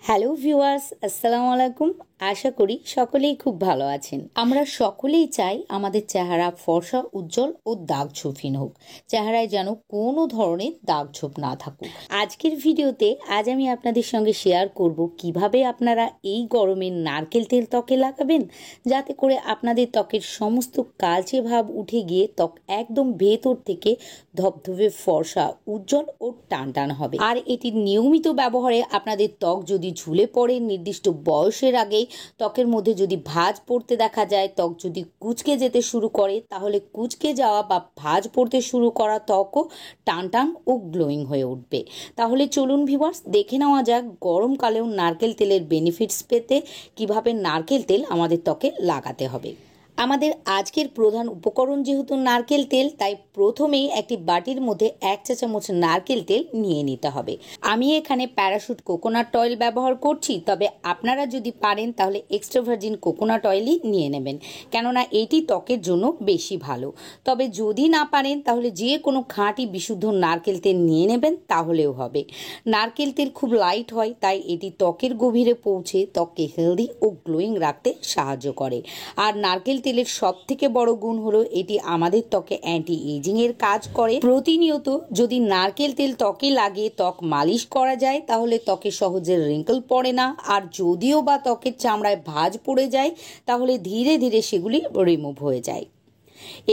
Hello viewers, আসসালামু আলাইকুম। আশা করি সকলেই খুব ভালো আছেন। আমরা সকলেই চাই আমাদের চেহারা ফর্সা, উজ্জ্বল ও দাগ ছোপহীন হোক। চেহারায় যেন কোনো ধরনের দাগ ছোপ না থাকুক। আজকের ভিডিওতে আজ আমি আপনাদের সঙ্গে শেয়ার করব কিভাবে আপনারা এই গরমে নারকেল তেল ত্বকে লাগাবেন, যাতে করে আপনাদের ত্বকের সমস্ত কালচে ভাব উঠে গিয়ে ত্বক একদম ভেতর থেকে ধবধবে ফর্সা, উজ্জ্বল ও টানটান হবে। আর এটির নিয়মিত ব্যবহারে আপনাদের ত্বক যদি ঝুলে পড়ে, নির্দিষ্ট বয়সের আগেই ত্বকের মধ্যে যদি ভাঁজ পড়তে দেখা যায়, ত্বক যদি কুঁচকে যেতে শুরু করে, তাহলে কুঁচকে যাওয়া বা ভাঁজ পড়তে শুরু করা ত্বকও টানটান ও গ্লোয়িং হয়ে উঠবে। তাহলে চলুন ভিউয়ার্স, দেখে নেওয়া যাক গরমকালেও নারকেল তেলের বেনিফিটস পেতে কিভাবে নারকেল তেল আমাদের ত্বকে লাগাতে হবে। আমাদের আজকের প্রধান উপকরণ যেহেতু নারকেল তেল, তাই প্রথমেই একটি বাটির মধ্যে 1 চা চামচ নারকেল তেল নিয়ে নিতে হবে। আমি এখানে প্যারাশুট কোকোনাট অয়েল ব্যবহার করছি, তবে আপনারা যদি পারেন তাহলে এক্সট্রা ভার্জিন কোকোনাট অয়েলই নিয়ে নেবেন, কেননা এটি ত্বকের জন্য বেশি ভালো। তবে যদি না পারেন তাহলে যে কোনো খাঁটি বিশুদ্ধ নারকেল তেল নিয়ে নেবেন, তাহলেও হবে। নারকেল তেল খুব লাইট হয়, তাই এটি ত্বকের গভীরে পৌঁছে ত্বককে হেলদি ও গ্লোয়িং রাখতে সাহায্য করে। আর নারকেল তেলের সব থেকে বড় গুণ হলো এটি আমাদের ত্বকে অ্যান্টি এজিং এর কাজ করে। প্রতিনিয়ত যদি নারকেল তেল ত্বকে লাগে, ত্বক মালিশ করা যায়, তাহলে ত্বকে সহজে রিঙ্কেল পড়ে না। আর যদিও বা ত্বকের চামড়ায় ভাঁজ পড়ে যায়, তাহলে ধীরে ধীরে সেগুলি রিমুভ হয়ে যায়।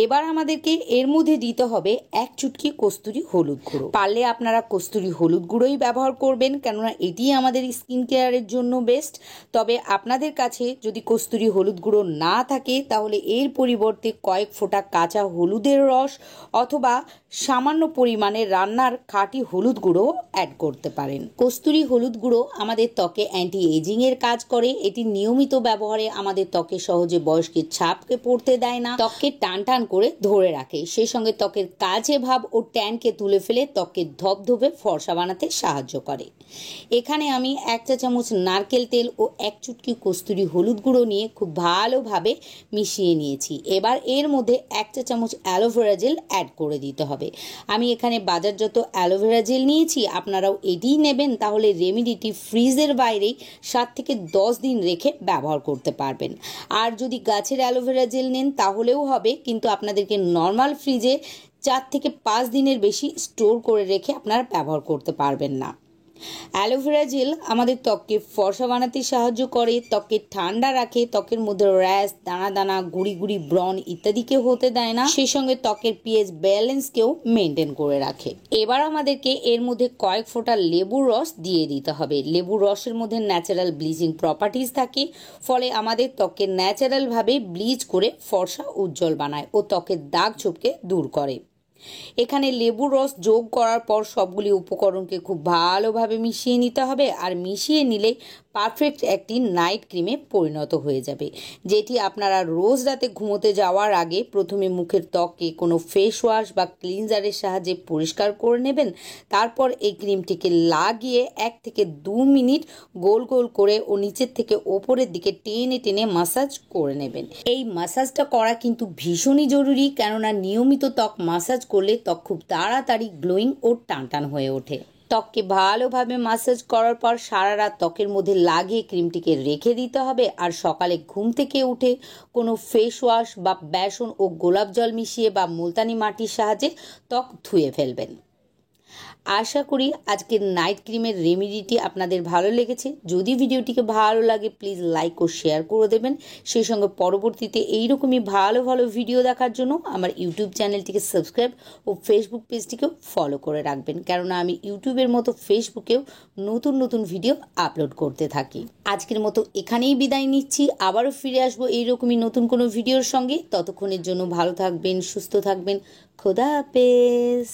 এবার আমাদেরকে এর মধ্যে দিতে হবে 1 চুটকি কস্তুরি হলুদ গুঁড়ো। পারলে আপনারা কস্তুরি হলুদ গুঁড়োই ব্যবহার করবেন, কেননা এটি আমাদের স্কিন কেয়ারের জন্য বেস্ট। তবে আপনাদের কাছে যদি কস্তুরি হলুদ গুঁড়ো না থাকে, তাহলে এর পরিবর্তে কয়েক ফোঁটা কাঁচা হলুদের রস অথবা সামান্য পরিমাণে রান্নার খাঁটি হলুদ গুঁড়ো অ্যাড করতে পারেন। কস্তুরি হলুদ গুঁড়ো আমাদের ত্বকে অ্যান্টি এজিং এর কাজ করে। এটি নিয়মিত ব্যবহারে আমাদের ত্বকে সহজে বয়সকে ছাপকে পড়তে দেয় না, ত্বককে টান করে ধরে রাখে। সেই সঙ্গে ত্বকের কালচে ভাব ও ট্যানকে তুলে ফেলে ত্বককে ধবধবে ফর্সা বানাতে সাহায্য করে। এখানে আমি 1 চা চামচ নারকেল তেল ও 1 চুটকি কস্তুরি হলুদ গুঁড়ো নিয়ে খুব ভালোভাবে মিশিয়ে নিয়েছি। এবার এর মধ্যে 1 চা চামচ অ্যালোভেরা জেল অ্যাড করে দিতে হবে। আমি এখানে বাজারজাত অ্যালোভেরা জেল নিয়েছি, আপনারাও এটিই নেবেন। তাহলে রেমেডিটি ফ্রিজের বাইরেই 7 থেকে 10 দিন রেখে ব্যবহার করতে পারবেন। আর যদি গাছের অ্যালোভেরা জেল নেন তাহলেও হবে, কিন্তু আপনাদেরকে নর্মাল ফ্রিজে 4 থেকে 5 দিনের বেশি স্টোর করে রেখে আপনারা ব্যবহার করতে পারবেন না। অ্যালোভেরা জেল আমাদের ত্বককে ফর্সা বানাতে সাহায্য করে, ত্বককে ঠান্ডা রাখে, ত্বকের মধ্যে র্যাশ, দানা দানা, গুড়ি গুড়ি, ব্রণ ইত্যাদিকে হতে দেয় না। সেই সঙ্গে ত্বকের পিএইচ ব্যালেন্সকেও মেনটেন করে রাখে। এবার আমাদেরকে এর মধ্যে কয়েক ফোঁটা লেবুর রস দিয়ে দিতে হবে। লেবুর রসের মধ্যে ন্যাচারাল ব্লিচিং প্রপার্টিজ থাকে, ফলে আমাদের ত্বককে ন্যাচারালভাবে ব্লিচ করে ফর্সা উজ্জ্বল বানায় ও ত্বকের দাগ ছোপকে দূর করে। এখানে লেবুর রস যোগ করার পর সবগুলি উপকরণকে খুব ভালোভাবে মিশিয়ে নিতে হবে। আর মিশিয়ে নিলে পারফেক্ট একটি নাইট ক্রিমে পরিণত হয়ে যাবে, যেটি আপনারা রোজ রাতে ঘুমোতে যাওয়ার আগে প্রথমে মুখের ত্বককে কোনো ফেস ওয়াশ বা ক্লিনজারের সাহায্যে পরিষ্কার করে নেবেন। তারপর এই ক্রিমটিকে লাগিয়ে 1 থেকে 2 মিনিট গোল গোল করে ও নিচের থেকে ওপরের দিকে টেনে টেনে মাসাজ করে নেবেন। এই মাসাজটা করা কিন্তু ভীষণই জরুরি, কেননা নিয়মিত ত্বক মাসাজ করলে ত্বক খুব তাড়াতাড়ি গ্লোয়িং ও টানটান হয়ে ওঠে। ত্বককে ভালোভাবে মাসাজ করার পর সারা রাত ত্বকের মধ্যে লাগিয়ে ক্রিমটিকে রেখে দিতে হবে। আর সকালে ঘুম থেকে উঠে কোনো ফেস ওয়াশ বা বেসন ও গোলাপ জল মিশিয়ে বা মুলতানি মাটির সাহায্যে ত্বক ধুয়ে ফেলবেন। আশা করি আজকের নাইট ক্রিমের রেমেডিটি আপনাদের ভালো লেগেছে। যদি ভিডিওটিকে ভালো লাগে প্লিজ লাইক ও শেয়ার করে দেবেন। সেই সঙ্গে পরবর্তীতে এইরকমই ভালো ভালো ভিডিও দেখার জন্য আমার ইউটিউব চ্যানেলটিকে সাবস্ক্রাইব ও ফেসবুক পেজটিকেও ফলো করে রাখবেন, কেননা আমি ইউটিউবের মতো ফেসবুকেও নতুন নতুন ভিডিও আপলোড করতে থাকি। আজকের মতো এখানেই বিদায় নিচ্ছি, আবারও ফিরে আসবো এইরকমই নতুন কোনো ভিডিওর সঙ্গে। ততক্ষণের জন্য ভালো থাকবেন, সুস্থ থাকবেন। খোদা হাফেজ।